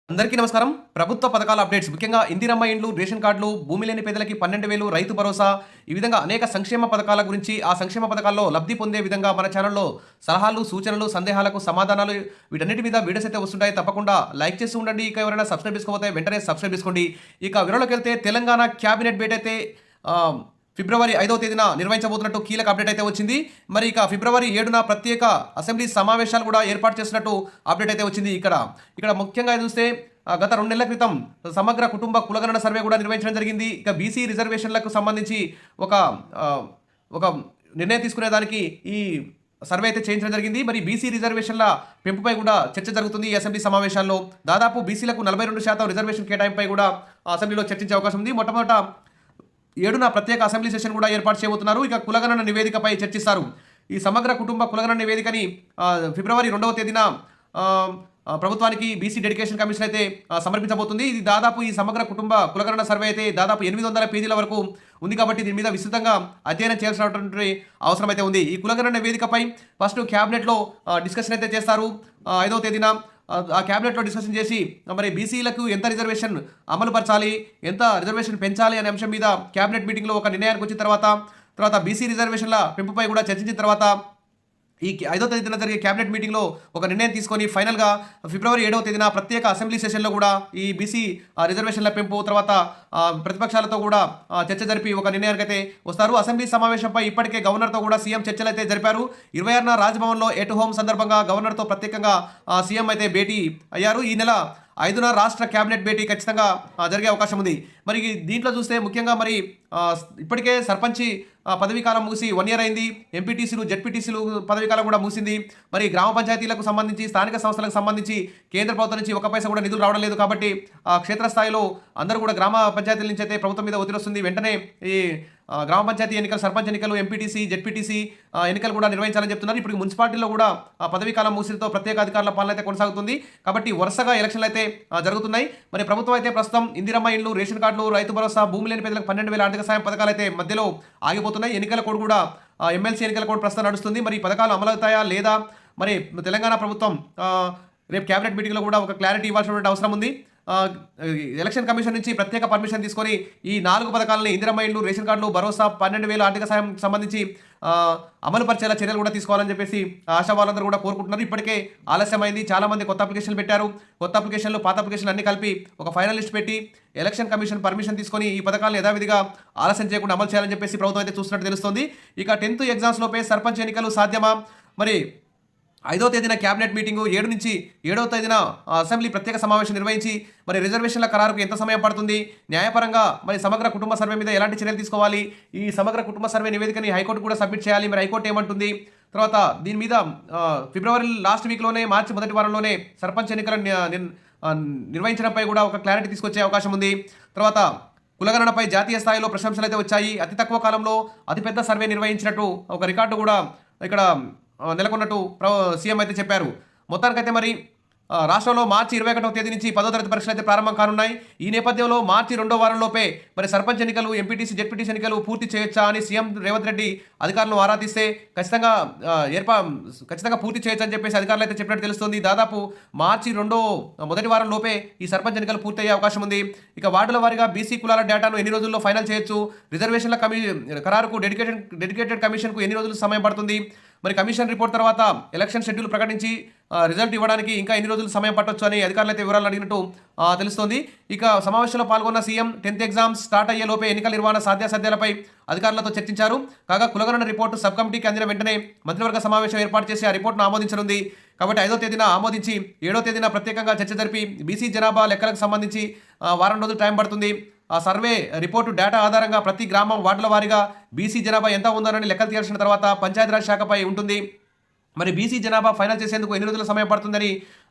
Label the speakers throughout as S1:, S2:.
S1: అందరికీ నమస్కారం. ప్రభుత్వ పథకాల అప్డేట్స్ ముఖ్యంగా ఇందిరమ్మ ఇండ్లు, రేషన్ కార్డులు, భూమి లేని పేదలకి 12,000, రైతు భరోసా ఈ విధంగా అనేక సంక్షేమ పథకాల గురించి, ఆ సంక్షేమ పథకాల్లో లబ్ధి పొందే విధంగా మన ఛానల్‌లో సలహాలు, సూచనలు, సందేహాలకు సమాధానాలు వీటన్నిటి మీద వీడియోస్ అయితే వస్తుంటాయి. తప్పకుండా లైక్ చేస్తూ ఉండండి. ఇక ఎవరైనా సబ్స్క్రైబ్ చేసుకోకపోతే వెంటనే సబ్స్క్రైబ్ చేసుకోండి. ఇక వివరాల్లోకెళ్తే తెలంగాణ క్యాబినెట్ భేటీ అయితే ఆహ్, ఫిబ్రవరి 5వ తేదీన నిర్వహించబోతున్నట్టు కీలక అప్డేట్ అయితే వచ్చింది. మరి ఇక ఫిబ్రవరి 7న ప్రత్యేక అసెంబ్లీ సమావేశాలు కూడా ఏర్పాటు చేస్తున్నట్టు అప్డేట్ అయితే వచ్చింది. ఇక్కడ ముఖ్యంగా చూస్తే గత 2 నెలల క్రితం సమగ్ర కుటుంబ కులగణన సర్వే కూడా నిర్వహించడం జరిగింది. ఇక బీసీ రిజర్వేషన్లకు సంబంధించి ఒక ఆహ్, ఒక నిర్ణయం తీసుకునేదానికి ఈ సర్వే అయితే చేయించడం జరిగింది. మరి బీసీ రిజర్వేషన్ల పెంపుపై కూడా చర్చ జరుగుతుంది ఈ అసెంబ్లీ సమావేశాల్లో. దాదాపు బీసీలకు 42% రిజర్వేషన్ కేటాయింపుపై కూడా అసెంబ్లీలో చర్చించే అవకాశం ఉంది. మొట్టమొదట 7న ప్రత్యేక అసెంబ్లీ సెషన్ కూడా ఏర్పాటు చేయబోతున్నారు. ఇక కులగణన నివేదికపై చర్చిస్తారు. ఈ సమగ్ర కుటుంబ కులగణన నివేదికని ఫిబ్రవరి 2వ తేదీన ఆహ్, ప్రభుత్వానికి బీసీ డెడికేషన్ కమిషన్ అయితే సమర్పించబోతుంది. ఇది దాదాపు ఈ సమగ్ర కుటుంబ కులగణన సర్వే అయితే దాదాపు 800 పేజీల వరకు ఉంది కాబట్టి దీని మీద విస్తృతంగా అధ్యయనం చేయాల్సినటువంటి అవసరం అయితే ఉంది. ఈ కులగణన నివేదికపై ఫస్ట్ క్యాబినెట్లో డిస్కషన్ అయితే చేస్తారు 5వ తేదీన. ఆ క్యాబినెట్లో డిస్కషన్ చేసి మరి బీసీలకు ఎంత రిజర్వేషన్ అమలు పరచాలి, ఎంత రిజర్వేషన్ పెంచాలి అనే అంశం మీద క్యాబినెట్ మీటింగ్లో ఒక నిర్ణయానికి వచ్చిన తర్వాత బీసీ రిజర్వేషన్ల పెంపుపై కూడా చర్చించిన తర్వాత ఈ 5వ తేదీన జరిగే క్యాబినెట్ మీటింగ్లో ఒక నిర్ణయం తీసుకొని ఫైనల్గా ఫిబ్రవరి 7వ తేదీన ప్రత్యేక అసెంబ్లీ సెషన్లో కూడా ఈ బీసీ రిజర్వేషన్ల పెంపు తర్వాత ప్రతిపక్షాలతో కూడా చర్చ జరిపి ఒక నిర్ణయానికి అయితే వస్తారు. అసెంబ్లీ సమావేశంపై ఇప్పటికే గవర్నర్తో కూడా సీఎం చర్చలు అయితే జరిపారు. 26న రాజ్భవన్లో ఎట్ హోమ్ సందర్భంగా గవర్నర్తో ప్రత్యేకంగా సీఎం అయితే భేటీ అయ్యారు. ఈ నెల 5న రాష్ట్ర క్యాబినెట్ భేటీ ఖచ్చితంగా జరిగే అవకాశం ఉంది. మరి దీంట్లో చూస్తే ముఖ్యంగా మరి ఇప్పటికే సర్పంచి పదవీకాలం ముగిసి 1 ఇయర్ అయింది. ఎంపీటీసీలు, జెడ్పీటీసీలు పదవీకాలం కూడా ముగిసింది. మరి గ్రామ పంచాయతీలకు సంబంధించి, స్థానిక సంస్థలకు సంబంధించి కేంద్ర ప్రభుత్వం నుంచి ఒక పైసా కూడా నిధులు రావడం లేదు. కాబట్టి క్షేత్రస్థాయిలో అందరూ కూడా గ్రామ పంచాయతీల నుంచి అయితే ప్రభుత్వం మీద ఒత్తిడి వస్తుంది. వెంటనే ఈ గ్రామ పంచాయతీ ఎన్నికలు, సర్పంచ్ ఎన్నికలు, ఎంపీటీసీ, జెడ్పీటీసీ ఎన్నికలు కూడా నిర్వహించాలని చెప్తున్నారు. ఇప్పుడు మున్సిపాలిటీలో కూడా పదవీకాలం ముగిసితో ప్రత్యేక అధికారుల పాలన అయితే కొనసాగుతుంది. కాబట్టి వరుసగా ఎలక్షన్లు అయితే జరుగుతున్నాయి. మరి ప్రభుత్వం అయితే ప్రస్తుతం ఇందిరమ్మ ఇండ్లు, రేషన్ కార్డులు, రైతు భరోసా, భూమి లేని పేదలకు 12,000 ఆర్థిక సాయం పథకాలు అయితే మధ్యలో ఆగిపోతున్నాయి. ఎన్నికల కోడ్ కూడా ఎమ్మెల్సీ ఎన్నికల కోడ్ ప్రస్తుతం నడుస్తుంది. మరి ఈ పథకాలు అమలవుతాయా లేదా మరి తెలంగాణ ప్రభుత్వం రేపు క్యాబినెట్ మీటింగ్లో కూడా ఒక క్లారిటీ ఇవ్వాల్సినటువంటి అవసరం ఉంది. ఎలక్షన్ కమిషన్ నుంచి ప్రత్యేక పర్మిషన్ తీసుకొని ఈ 4 పథకాలని ఇందిరమ్మ ఇండ్లు, రేషన్ కార్డులు, భరోసా, 12,000 ఆర్థిక సాయం సంబంధించి అమలు పరిచేలా చర్యలు కూడా తీసుకోవాలని చెప్పేసి ఆశా వాళ్ళందరూ కూడా కోరుకుంటున్నారు. ఇప్పటికే ఆలస్యమైంది. చాలామంది కొత్త అప్లికేషన్లు పెట్టారు. కొత్త అప్లికేషన్లు, పాత అప్లికేషన్లు అన్ని కలిపి ఒక ఫైనల్ లిస్ట్ పెట్టి ఎలక్షన్ కమిషన్ పర్మిషన్ తీసుకొని ఈ పథకాలను యథావిధిగా ఆలస్యం చేయకుండా అమలు చేయాలని చెప్పేసి ప్రభుత్వం అయితే చూస్తున్నట్టు తెలుస్తుంది. ఇక 10th ఎగ్జామ్స్ లోపే సర్పంచ్ ఎన్నికలు సాధ్యమా? మరి 5వ తేదీన క్యాబినెట్ మీటింగు, 7 నుంచి 7వ తేదీన అసెంబ్లీ ప్రత్యేక సమావేశం నిర్వహించి మరి రిజర్వేషన్ల ఖరారుకు ఎంత సమయం పడుతుంది, న్యాయపరంగా మరి సమగ్ర కుటుంబ సర్వే మీద ఎలాంటి చర్యలు తీసుకోవాలి, ఈ సమగ్ర కుటుంబ సర్వే నివేదికని హైకోర్టు కూడా సబ్మిట్ చేయాలి. మరి హైకోర్టు ఏమంటుంది, తర్వాత దీని మీద ఫిబ్రవరి లాస్ట్ వీక్లోనే, మార్చి మొదటి వారంలోనే సర్పంచ్ ఎన్నికలను నిర్వహించడంపై కూడా ఒక క్లారిటీ తీసుకొచ్చే అవకాశం ఉంది. తర్వాత కులగణనపై జాతీయ స్థాయిలో ప్రశంసలు అయితే వచ్చాయి. అతి తక్కువ కాలంలో అతిపెద్ద సర్వే నిర్వహించినట్టు ఒక రికార్డు కూడా ఇక్కడ నెలకొన్నట్టు సీఎం అయితే చెప్పారు. మొత్తానికైతే మరి రాష్ట్రంలో మార్చి 21వ తేదీ నుంచి 10వ తరగతి పరీక్షలు అయితే ప్రారంభం కానున్నాయి. ఈ నేపథ్యంలో మార్చి 2వ వారంలోపే మరి సర్పంచ్ ఎన్నికలు, ఎంపీటీసీ, జెడ్పీటీసీ ఎన్నికలు పూర్తి చేయొచ్చా అని సీఎం రేవంత్ రెడ్డి అధికారులను ఆరా తీస్తే ఖచ్చితంగా పూర్తి చేయొచ్చు అని చెప్పేసి అధికారులు అయితే చెప్పినట్టు తెలుస్తుంది. దాదాపు మార్చి మొదటి వారం లోపే ఈ సర్పంచ్ ఎన్నికలు పూర్తి అయ్యే అవకాశం ఉంది. ఇక వార్డుల వారీగా బీసీ కులాల డేటాను ఎన్ని రోజుల్లో ఫైనల్ చేయొచ్చు, రిజర్వేషన్ల ఖరారుకు డెడికేటెడ్ కమిషన్కు ఎన్ని రోజులు సమయం పడుతుంది, మరి కమిషన్ రిపోర్ట్ తర్వాత ఎలక్షన్ షెడ్యూల్ ప్రకటించి రిజల్ట్ ఇవ్వడానికి ఇంకా ఎన్ని రోజులు సమయం పట్టొచ్చు అని అధికారులు అయితే వివరాలు అడిగినట్టు తెలుస్తోంది. ఇక సమావేశంలో పాల్గొన్న సీఎం 10th ఎగ్జామ్స్ స్టార్ట్ అయ్యే లోపే ఎన్నికల నిర్వహణ సాధ్యాసాధ్యాలపై అధికారులతో చర్చించారు. కాగా కులగణన రిపోర్టు సబ్ కమిటీకి అందిన వెంటనే మంత్రివర్గ సమావేశం ఏర్పాటు చేసి ఆ రిపోర్టును ఆమోదించనుంది. కాబట్టి 5వ తేదీన ఆమోదించి 7వ తేదీన ప్రత్యేకంగా చర్చ జరిపి బీసీ జనాభా లెక్కలకు సంబంధించి వారం రోజులు టైం పడుతుంది. ఆ సర్వే రిపోర్టు డేటా ఆధారంగా ప్రతి గ్రామం, వార్డుల వారీగా బీసీ జనాభా ఎంత ఉందోనని లెక్కలు తీయాల్సిన తర్వాత పంచాయతీరాజ్ శాఖపై ఉంటుంది. మరి బీసీ జనాభా ఫైనల్ చేసేందుకు ఎన్ని రోజుల సమయం పడుతుందని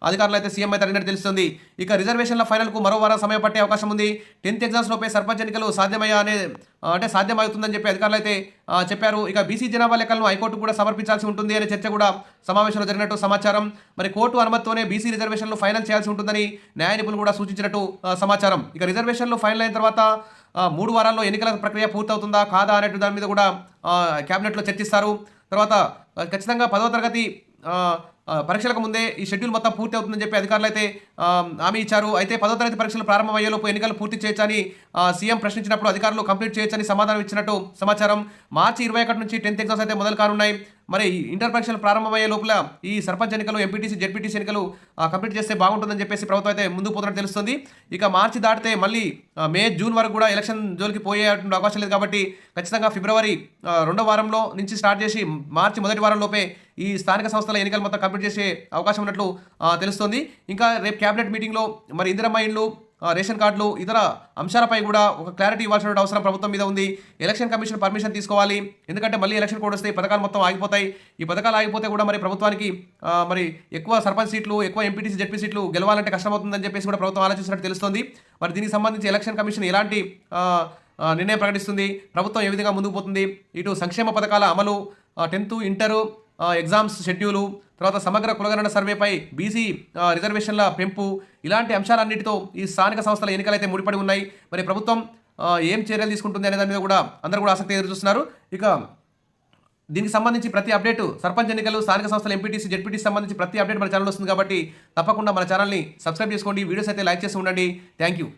S1: అధికారులు అయితే సీఎం అయితే అడిగినట్టు తెలుస్తుంది. ఇక రిజర్వేషన్ల ఫైనల్కు మరో వారం సమయం పట్టే అవకాశం ఉంది. 10th ఎగ్జామ్స్ లోపే సర్పంచ్ ఎన్నికలు సాధ్యమవుతుందని చెప్పి అధికారులు అయితే చెప్పారు. ఇక బీసీ జనాభా లెక్కలను హైకోర్టు కూడా సమర్పించాల్సి ఉంటుంది అనే చర్చ కూడా సమావేశంలో జరిగినట్టు సమాచారం. మరి కోర్టు అనుమతితోనే బీసీ రిజర్వేషన్లు ఫైనల్ చేయాల్సి ఉంటుందని న్యాయ నిపుణులు కూడా సూచించినట్టు సమాచారం. ఇక రిజర్వేషన్లు ఫైనల్ అయిన తర్వాత 3 వారాల్లో ఎన్నికల ప్రక్రియ పూర్తవుతుందా కాదా అనే దాని మీద కూడా క్యాబినెట్లో చర్చిస్తారు. తర్వాత ఖచ్చితంగా 10వ తరగతి పరీక్షలకు ముందే ఈ షెడ్యూల్ మొత్తం పూర్తి అవుతుందని చెప్పి అధికారులు అయితే హామీ ఇచ్చారు. అయితే 10వ తరగతి పరీక్షలు ప్రారంభమయ్యేలోపు ఎన్నికలు పూర్తి చేయొచ్చని సీఎం ప్రశ్నించినప్పుడు అధికారులు కంప్లీట్ చేయొచ్చని సమాధానం ఇచ్చినట్టు సమాచారం. మార్చి 21 నుంచి 10th ఎగ్జామ్స్ అయితే మొదలు కానున్నాయి. మరి ఇంటర్ పరీక్షలు ప్రారంభమయ్యే లోపల ఈ సర్పంచ్ ఎన్నికలు, ఎంపీటీసీ, జెడ్పీటీసీ ఎన్నికలు కంప్లీట్ చేస్తే బాగుంటుందని చెప్పేసి ప్రభుత్వం అయితే ముందుకు పోతున్నట్టు తెలుస్తుంది. ఇక మార్చి దాటితే మళ్ళీ మే, జూన్ వరకు కూడా ఎలక్షన్ జోలికి పోయే అవకాశం లేదు కాబట్టి ఖచ్చితంగా ఫిబ్రవరి 2వ వారంలో నుంచి స్టార్ట్ చేసి మార్చి మొదటి వారం లోపే ఈ స్థానిక సంస్థల ఎన్నికలు మొత్తం కంప్లీట్ చేసే అవకాశం ఉన్నట్లు తెలుస్తుంది. ఇంకా రేపు క్యాబినెట్ మీటింగ్లో మరి ఇందిరమ్మ ఇండ్లు, రేషన్ కార్డులు, ఇతర అంశాలపై కూడా ఒక క్లారిటీ ఇవ్వాల్సిన అవసరం ప్రభుత్వం మీద ఉంది. ఎలక్షన్ కమిషన్ పర్మిషన్ తీసుకోవాలి. ఎందుకంటే మళ్ళీ ఎలక్షన్ కోడ్ వస్తే ఈ పథకాలు మొత్తం ఆగిపోతాయి. ఈ పథకాలు ఆగిపోతే కూడా మరి ప్రభుత్వానికి మరి ఎక్కువ సర్పంచ్ సీట్లు, ఎక్కువ ఎంపీటీసీ, జెడ్పీ సీట్లు గెలవాలంటే కష్టమవుతుందని చెప్పేసి కూడా ప్రభుత్వం ఆలోచిస్తున్నట్టు తెలుస్తుంది. మరి దీనికి సంబంధించి ఎలక్షన్ కమిషన్ ఎలాంటి నిర్ణయం ప్రకటిస్తుంది, ప్రభుత్వం ఏ విధంగా ముందుకు పోతుంది, ఇటు సంక్షేమ పథకాల అమలు, 10th ఇంటరు ఎగ్జామ్స్ షెడ్యూలు, తర్వాత సమగ్ర కులగణన సర్వేపై బీసీ రిజర్వేషన్ల పెంపు, ఇలాంటి అంశాలన్నిటితో ఈ స్థానిక సంస్థల ఎన్నికలు అయితే ముడిపడి ఉన్నాయి. మరి ప్రభుత్వం ఏం చర్యలు తీసుకుంటుంది అనే దాని మీద కూడా అందరూ కూడా ఆసక్తి ఎదురు చూస్తున్నారు. ఇక దీనికి సంబంధించి ప్రతి అప్డేట్, సర్పంచ్ ఎన్నికలు, స్థానిక సంస్థల ఎంపీటీసీ, జెడ్పీటీసీ సంబంధించి ప్రతి అప్డేట్ మన ఛానల్ వస్తుంది కాబట్టి తప్పకుండా మన ఛానల్ని సబ్స్క్రైబ్ చేసుకోండి. వీడియోస్ అయితే లైక్ చేసి ఉండండి. Thank you.